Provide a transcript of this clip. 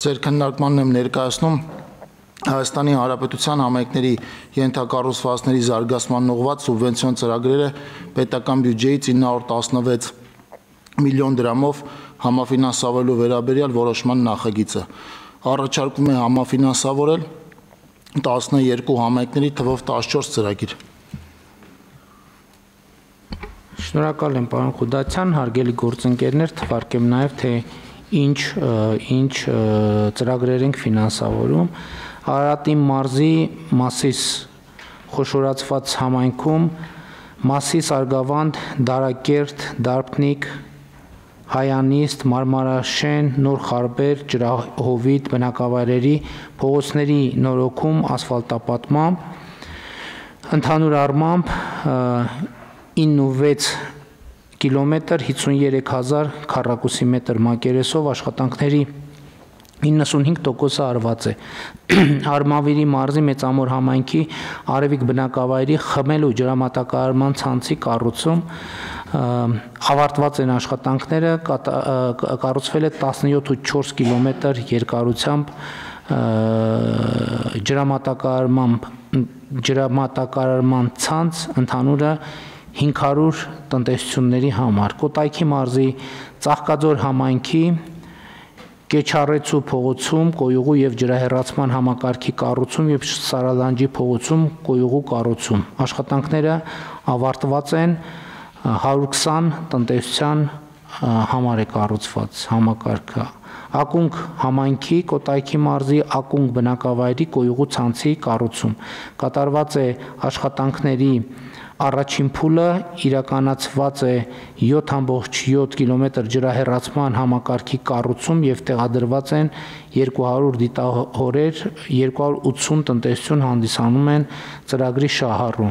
Ձեր քննարկմանն եմ ներկայացնում Հայաստանի Հանրապետության համայնքների ենթակառուցվածքների զարգացման ուղղված սուբվենցիոն ծրագրերը պետական բյուջեից 916 միլիոն դրամով համաֆինանսավորելու վերաբերյալ որոշման նախագիծը առաջարկում է համաֆինանսավորել 12 համայնքների թվով 14 ծրագիր։ Շնորհակալ եմ, պարոն Խուդացյան, հարգելի գործընկերներ, թվարկեմ նաև թե ինչ ծրագրեր ենք ֆինանսավորում։ Արարատի մարզի Մասիս խոշորացված համայնքում Մասիս, Արգավանդ, Դարակերտ, Դարբնիկ, Հայանիստ, Մարմարաշեն, Նոր Խարբեր, Ջրահովիտ բնակավայրերի փողոցների նորոգում ասֆալտապատմամբ, ընդհանուր առմամբ 9.6 կիլոմետր 53000 քառակուսի մետր մակերեսով աշխատանքների 95%-ը արված է։ Արմավիրի մարզի Մեծամոր համայնքի Արևիկ բնակավայրի խմելու ջրամատակարարման ցանցի կառուցում ավարտված են աշխատանքները, կառուցվել է 17.4 կիլոմետր երկարությամբ ջրամատակարարման ցանց, ընդհանուրը 500 տնտեսությունների համար։ Կոտայքի մարզի Ծաղկաձոր համայնքի Կեչարեցու փողոցում կոյուղու եւ ջրահեռացման համակարգի կառուցում եւ Սարալանջի փողոցում կոյուղու կառուցում։ Աշխատանքները ավարտված են, 120 տնտեսության համար է կառուցված համակարգը։ Ակունք համայնքի Կոտայքի մարզի Ակունք բնակավայրի կոյուղու ցանցի կառուցում։ Կատարված է աշխատանքների առաջին փուլը, իրականացված է 7.7 կիլոմետր ջրահեռացման համակարգի կառուցում եւ տեղադրված են 200 դիտահորեր, 280 տնտեսություն հանդիսանում են ծրագրի շահառու։